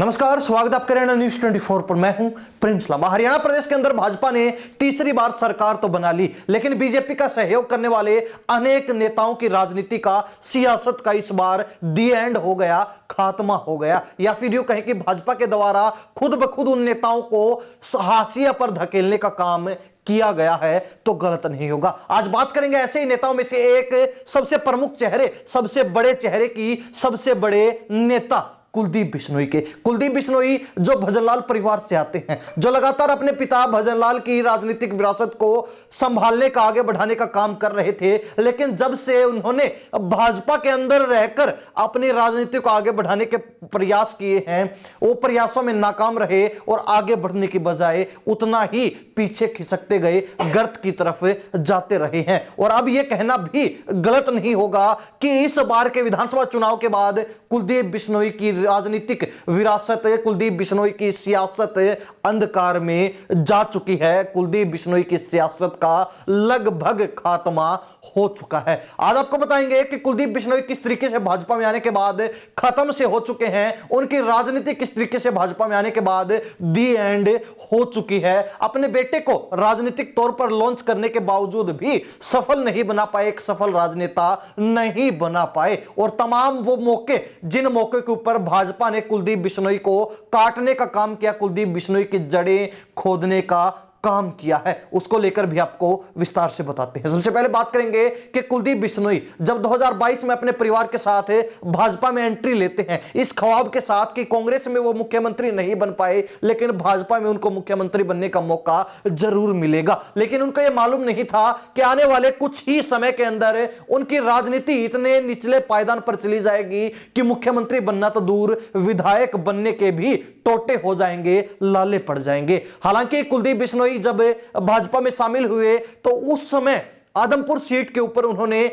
नमस्कार, स्वागत आपका हरियाणा न्यूज 24 पर। मैं हूं प्रिंस लांबा। हरियाणा प्रदेश के अंदर भाजपा ने तीसरी बार सरकार तो बना ली, लेकिन बीजेपी का सहयोग करने वाले अनेक नेताओं की राजनीति का, सियासत का इस बार दी एंड हो गया, खात्मा हो गया, या फिर यूं कहें कि भाजपा के द्वारा खुद ब खुद उन नेताओं को हाशिए पर धकेलने का काम किया गया है तो गलत नहीं होगा। आज बात करेंगे ऐसे ही नेताओं में से एक, सबसे प्रमुख चेहरे, सबसे बड़े चेहरे की, सबसे बड़े नेता कुलदीप बिश्नोई के। कुलदीप बिश्नोई जो भजनलाल परिवार से आते हैं, जो लगातार अपने पिता भजनलाल की राजनीतिक विरासत को संभालने का, आगे बढ़ाने का काम कर रहे थे, लेकिन जब से उन्होंने भाजपा के अंदर रहकर अपनी राजनीति को आगे बढ़ाने के प्रयास किए हैं, वो प्रयासों में नाकाम रहे और आगे बढ़ने की बजाय उतना ही पीछे खिसकते गए, गर्त की तरफ जाते रहे हैं। और अब यह कहना भी गलत नहीं होगा कि इस बार के विधानसभा चुनाव के बाद कुलदीप बिश्नोई की राजनीतिक विरासत, कुलदीप बिश्नोई की सियासत अंधकार में जा चुकी है। कुलदीप बिश्नोई की सियासत का लगभग खात्मा हो चुका है। आज आपको बताएंगे कि कुलदीप बिश्नोई किस तरीके से भाजपा में आने के बाद खत्म से हो चुके हैं, उनकी राजनीति किस तरीके से भाजपा में आने के बाद दी एंड हो चुकी है। अपने बेटे को राजनीतिक तौर पर लॉन्च करने के बावजूद भी सफल नहीं बना पाए, एक सफल राजनेता नहीं बना पाए, और तमाम वो मौके, जिन मौके के ऊपर भाजपा ने कुलदीप बिश्नोई को काटने का काम किया, कुलदीप बिश्नोई की जड़ें खोदने का काम किया है, उसको लेकर भी आपको विस्तार से बताते हैं। सबसे पहले बात करेंगे कि कुलदीप बिश्नोई जब 2022 में अपने परिवार के साथ भाजपा में एंट्री लेते हैं, इस ख्वाब के साथ कि कांग्रेस में वो मुख्यमंत्री नहीं बन पाए, लेकिन भाजपा में उनको मुख्यमंत्री बनने का मौका जरूर मिलेगा। लेकिन उनको यह मालूम नहीं था कि आने वाले कुछ ही समय के अंदर उनकी राजनीति इतने निचले पायदान पर चली जाएगी कि मुख्यमंत्री बनना तो दूर, विधायक बनने के भी टोटे हो जाएंगे, लाले पड़ जाएंगे। हालांकि कुलदीप बिश्नोई जब भाजपा में शामिल हुए तो उस समय आदमपुर सीट के ऊपर उन्होंने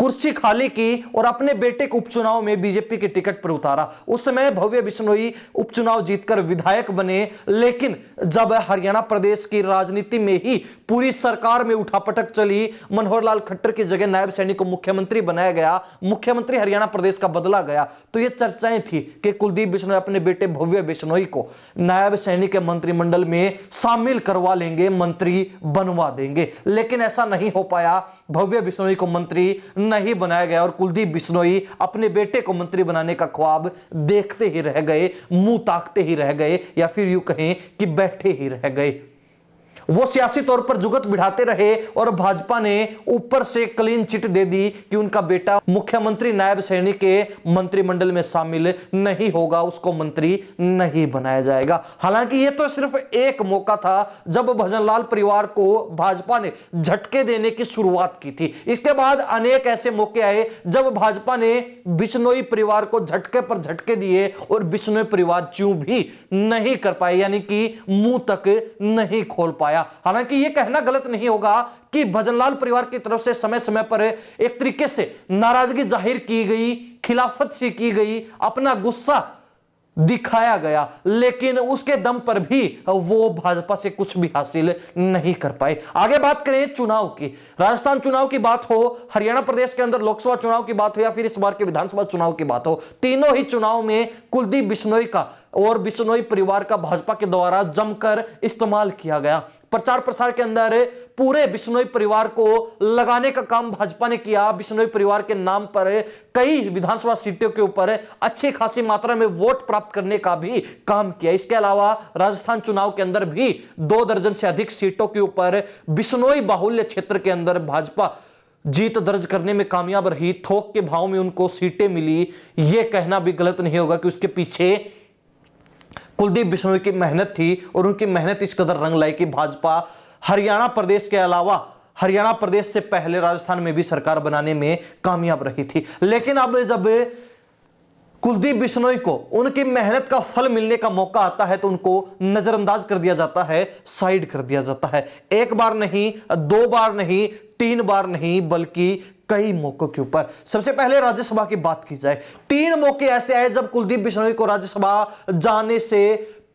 कुर्सी खाली की और अपने बेटे को उपचुनाव में बीजेपी के टिकट पर उतारा। उस समय भव्य बिश्नोई उपचुनाव जीतकर विधायक बने, लेकिन जब हरियाणा प्रदेश की राजनीति में ही पूरी सरकार में उठापटक चली, मनोहर लाल खट्टर की जगह नायब सैनी को मुख्यमंत्री बनाया गया, मुख्यमंत्री हरियाणा प्रदेश का बदला गया, तो यह चर्चाएं थी कि कुलदीप बिश्नोई अपने बेटे भव्य बिश्नोई को नायब सैनी के मंत्रिमंडल में शामिल करवा लेंगे, मंत्री बनवा देंगे। लेकिन ऐसा नहीं हो पाया, भव्य बिश्नोई को मंत्री नहीं बनाया गया और कुलदीप बिश्नोई अपने बेटे को मंत्री बनाने का ख्वाब देखते ही रह गए, मुंह ताकते ही रह गए, या फिर यूं कहें कि बैठे ही रह गए। वो सियासी तौर पर जुगत बिठाते रहे और भाजपा ने ऊपर से क्लीन चिट दे दी कि उनका बेटा मुख्यमंत्री नायब सैनी के मंत्रिमंडल में शामिल नहीं होगा, उसको मंत्री नहीं बनाया जाएगा। हालांकि ये तो सिर्फ एक मौका था जब भजनलाल परिवार को भाजपा ने झटके देने की शुरुआत की थी। इसके बाद अनेक ऐसे मौके आए जब भाजपा ने बिश्नोई परिवार को झटके पर झटके दिए और बिश्नोई परिवार च्यों भी नहीं कर पाए, यानी कि मुंह तक नहीं खोल पाया। हालांकि यह कहना गलत नहीं होगा कि भजनलाल परिवार की तरफ से समय समय पर एक तरीके से नाराजगी जाहिर की गई, खिलाफत सी की गई, अपना गुस्सा दिखाया गया, लेकिन उसके दम पर भी वो भाजपा से कुछ भी हासिल नहीं कर पाए। आगे बात करें चुनाव की, राजस्थान चुनाव की बात हो, हरियाणा प्रदेश के अंदर लोकसभा चुनाव की बात हो, या फिर इस बार के विधानसभा चुनाव की बात हो, तीनों ही चुनाव में कुलदीप बिश्नोई का और बिश्नोई परिवार का भाजपा के द्वारा जमकर इस्तेमाल किया गया। प्रचार प्रसार के अंदर पूरे बिश्नोई परिवार को लगाने का काम भाजपा ने किया। बिश्नोई परिवार के नाम पर कई विधानसभा सीटों के ऊपर अच्छी खासी मात्रा में वोट प्राप्त करने का भी काम किया। इसके अलावा राजस्थान चुनाव के अंदर भी 2 दर्जन से अधिक सीटों के ऊपर बिश्नोई बाहुल्य क्षेत्र के अंदर भाजपा जीत दर्ज करने में कामयाब रही। थोक के भाव में उनको सीटें मिली, यह कहना भी गलत नहीं होगा कि उसके पीछे कुलदीप बिश्नोई की मेहनत थी, और उनकी मेहनत इस कदर रंग लाई कि भाजपा हरियाणा प्रदेश के अलावा हरियाणा प्रदेश से पहले राजस्थान में भी सरकार बनाने में कामयाब रही थी। लेकिन अब जब कुलदीप बिश्नोई को उनकी मेहनत का फल मिलने का मौका आता है तो उनको नजरअंदाज कर दिया जाता है, साइड कर दिया जाता है। एक बार नहीं, 2 बार नहीं, 3 बार नहीं, बल्कि कई मौकों के ऊपर। सबसे पहले राज्यसभा की बात की जाए, 3 मौके ऐसे आए जब कुलदीप बिश्नोई को राज्यसभा जाने से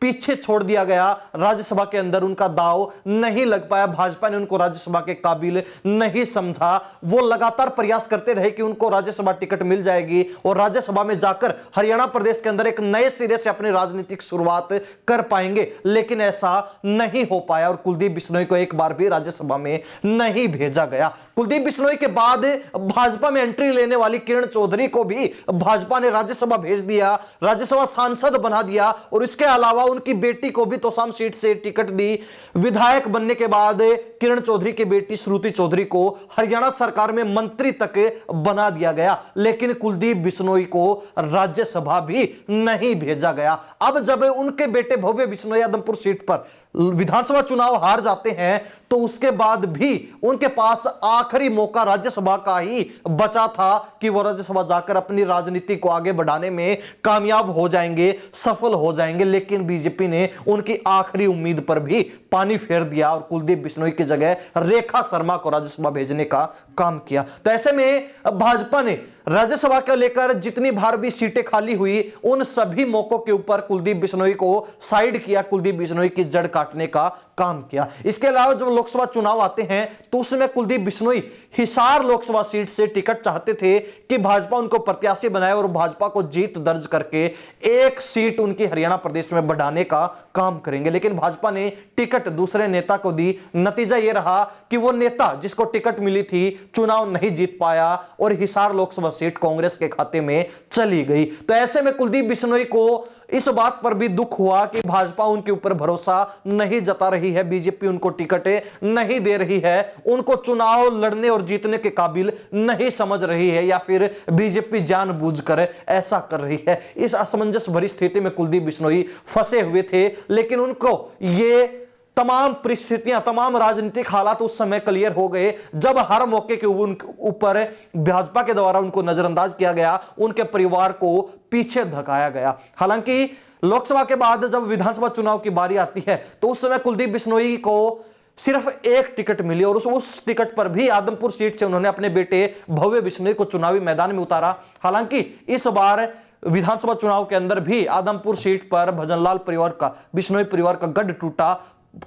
पीछे छोड़ दिया गया, राज्यसभा के अंदर उनका दाव नहीं लग पाया, भाजपा ने उनको राज्यसभा के काबिल नहीं समझा। वो लगातार प्रयास करते रहे कि उनको राज्यसभा टिकट मिल जाएगी और राज्यसभा में जाकर हरियाणा प्रदेश के अंदर एक नए सिरे से अपनी राजनीतिक शुरुआत कर पाएंगे, लेकिन ऐसा नहीं हो पाया और कुलदीप बिश्नोई को एक बार भी राज्यसभा में नहीं भेजा गया। कुलदीप बिश्नोई के बाद भाजपा में एंट्री लेने वाली किरण चौधरी को भी भाजपा ने राज्यसभा भेज दिया, राज्यसभा सांसद बना दिया और इसके अलावा उनकी बेटी को भी तोसाम सीट से टिकट दी। विधायक बनने के बाद किरण चौधरी की बेटी श्रुति चौधरी को हरियाणा सरकार में मंत्री तक बना दिया गया, लेकिन कुलदीप बिश्नोई को राज्यसभा भी नहीं भेजा गया। अब जब उनके बेटे भव्य बिश्नोई आदमपुर सीट पर विधानसभा चुनाव हार जाते हैं तो उसके बाद भी उनके पास आखिरी मौका राज्यसभा का ही बचा था कि वो राज्यसभा जाकर अपनी राजनीति को आगे बढ़ाने में कामयाब हो जाएंगे, सफल हो जाएंगे, लेकिन बीजेपी ने उनकी आखिरी उम्मीद पर भी पानी फेर दिया और कुलदीप बिश्नोई की जगह रेखा शर्मा को राज्यसभा भेजने का काम किया। तो ऐसे में भाजपा ने राज्यसभा को लेकर जितनी बार भी सीटें खाली हुई उन सभी मौकों के ऊपर कुलदीप बिश्नोई को साइड किया, कुलदीप बिश्नोई की जड़ काटने का काम किया। इसके अलावा जब लोकसभा चुनाव आते हैं तो उसमें कुलदीप बिश्नोई हिसार लोकसभा सीट से टिकट चाहते थे कि भाजपा उनको प्रत्याशी बनाए और भाजपा को जीत दर्ज करके एक सीट उनकी हरियाणा प्रदेश में बढ़ाने का काम करेंगे, लेकिन भाजपा ने टिकट दूसरे नेता को दी। नतीजा यह रहा कि वो नेता जिसको टिकट मिली थी चुनाव नहीं जीत पाया और हिसार लोकसभा सीट कांग्रेस के खाते में चली गई। तो ऐसे में कुलदीप बिश्नोई को इस बात पर भी दुख हुआ कि भाजपा उनके ऊपर भरोसा नहीं जता रही है, बीजेपी उनको टिकटें नहीं दे रही है, उनको चुनाव लड़ने और जीतने के काबिल नहीं समझ रही है, या फिर बीजेपी जानबूझकर ऐसा कर रही है। इस असमंजस भरी स्थिति में कुलदीप बिश्नोई फंसे हुए थे, लेकिन उनको ये तमाम परिस्थितियां, तमाम राजनीतिक हालात उस समय क्लियर हो गए जब हर मौके के ऊपर भाजपा के द्वारा उनको नजरअंदाज किया गया, उनके परिवार को पीछे धकाया गया। हालांकि लोकसभा के बाद जब विधानसभा चुनाव की बारी आती है तो उस समय कुलदीप बिश्नोई को सिर्फ एक टिकट मिली और उस टिकट पर भी आदमपुर सीट से उन्होंने अपने बेटे भव्य बिश्नोई को चुनावी मैदान में उतारा। हालांकि इस बार विधानसभा चुनाव के अंदर भी आदमपुर सीट पर भजनलाल परिवार का, बिश्नोई परिवार का गढ़ टूटा।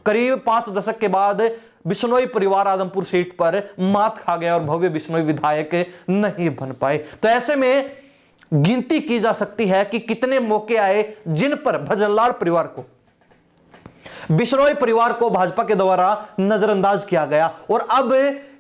करीब 5 दशक के बाद बिश्नोई परिवार आदमपुर सीट पर मात खा गया और भव्य बिश्नोई विधायक नहीं बन पाए। तो ऐसे में गिनती की जा सकती है कि कितने मौके आए जिन पर भजनलाल परिवार को, बिश्नोई परिवार को भाजपा के द्वारा नजरअंदाज किया गया। और अब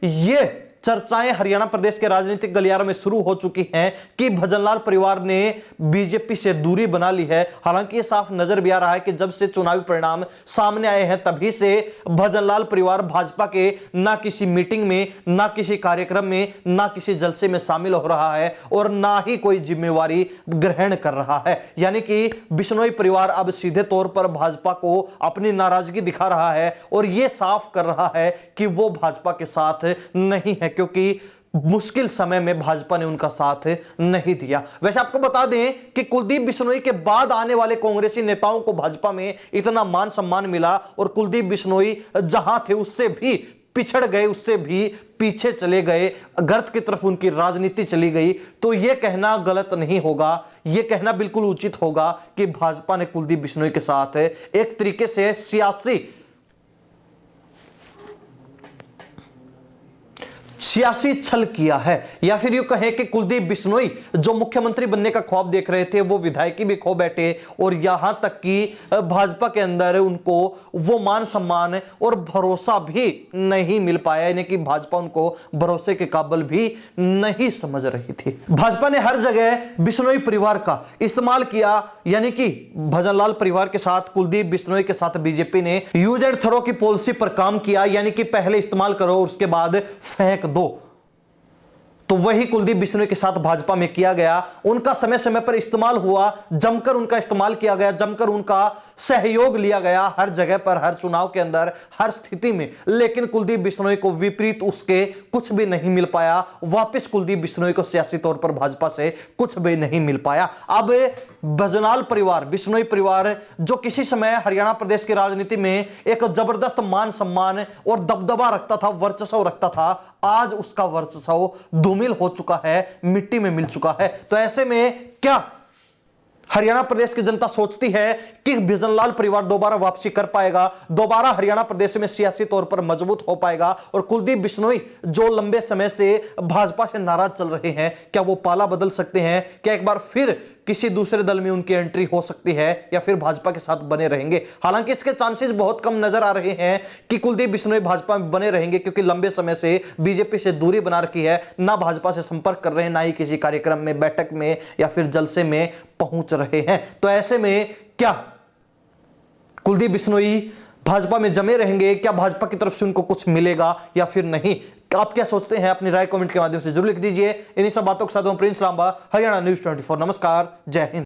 ये चर्चाएं हरियाणा प्रदेश के राजनीतिक गलियारों में शुरू हो चुकी हैं कि भजनलाल परिवार ने बीजेपी से दूरी बना ली है। हालांकि ये साफ नजर भी आ रहा है कि जब से चुनावी परिणाम सामने आए हैं तभी से भजनलाल परिवार भाजपा के ना किसी मीटिंग में, ना किसी कार्यक्रम में, ना किसी जलसे में शामिल हो रहा है और ना ही कोई जिम्मेवारी ग्रहण कर रहा है। यानी कि बिश्नोई परिवार अब सीधे तौर पर भाजपा को अपनी नाराजगी दिखा रहा है और यह साफ कर रहा है कि वो भाजपा के साथ नहीं है, क्योंकि मुश्किल समय में भाजपा ने उनका साथ नहीं दिया। वैसे आपको बता दें कि कुलदीप बिश्नोई के बाद आने वाले कांग्रेसी नेताओं को भाजपा में इतना मान सम्मान मिला और कुलदीप बिश्नोई जहां थे उससे भी पिछड़ गए, उससे भी पीछे चले गए, गर्त की तरफ उनकी राजनीति चली गई। तो यह कहना गलत नहीं होगा, यह कहना बिल्कुल उचित होगा कि भाजपा ने कुलदीप बिश्नोई के साथ एक तरीके से सियासी छल किया है, या फिर यूं कहें कि कुलदीप बिश्नोई जो मुख्यमंत्री बनने का ख्वाब देख रहे थे वो विधायकी भी खो बैठे और यहां तक कि भाजपा के अंदर उनको वो मान सम्मान और भरोसा भी नहीं मिल पाया, यानी कि भाजपा उनको भरोसे के काबिल भी नहीं समझ रही थी। भाजपा ने हर जगह बिश्नोई परिवार का इस्तेमाल किया, यानी कि भजनलाल परिवार के साथ, कुलदीप बिश्नोई के साथ बीजेपी ने यूज एंड थ्रो की पॉलिसी पर काम किया, यानी कि पहले इस्तेमाल करो उसके बाद फेंक दो। तो वही कुलदीप बिश्नोई के साथ भाजपा में किया गया। उनका समय समय पर इस्तेमाल हुआ, जमकर उनका इस्तेमाल किया गया, जमकर उनका सहयोग लिया गया हर जगह पर, हर चुनाव के अंदर, हर स्थिति में। लेकिन कुलदीप बिश्नोई को विपरीत उसके कुछ भी नहीं मिल पाया। वापस कुलदीप बिश्नोई को सियासी तौर पर भाजपा से कुछ भी नहीं मिल पाया। अब भजनलाल परिवार, बिश्नोई परिवार जो किसी समय हरियाणा प्रदेश की राजनीति में एक जबरदस्त मान सम्मान और दबदबा रखता था, वर्चस्व रखता था, आज उसका वर्चस्व धूमिल हो चुका है, मिट्टी में मिल चुका है। तो ऐसे में क्या हरियाणा प्रदेश की जनता सोचती है कि बिजनलाल परिवार दोबारा वापसी कर पाएगा, दोबारा हरियाणा प्रदेश में सियासी तौर पर मजबूत हो पाएगा और कुलदीप बिश्नोई जो लंबे समय से भाजपा से नाराज चल रहे हैं, क्या वो पाला बदल सकते हैं? क्या एक बार फिर किसी दूसरे दल में उनकी एंट्री हो सकती है या फिर भाजपा के साथ बने रहेंगे? हालांकि इसके चांसेस बहुत कम नजर आ रहे हैं कि कुलदीप बिश्नोई भाजपा में बने रहेंगे, क्योंकि लंबे समय से बीजेपी से दूरी बना रखी है, ना भाजपा से संपर्क कर रहे हैं, ना ही किसी कार्यक्रम में, बैठक में या फिर जलसे में पहुंच रहे हैं। तो ऐसे में क्या कुलदीप बिश्नोई भाजपा में जमे रहेंगे? क्या भाजपा की तरफ से उनको कुछ मिलेगा या फिर नहीं? आप क्या सोचते हैं? अपनी राय कमेंट के माध्यम से जरूर लिख दीजिए। इन्हीं सब बातों के साथ मैं प्रिंस लांबा, हरियाणा न्यूज़ 24। नमस्कार, जय हिंद।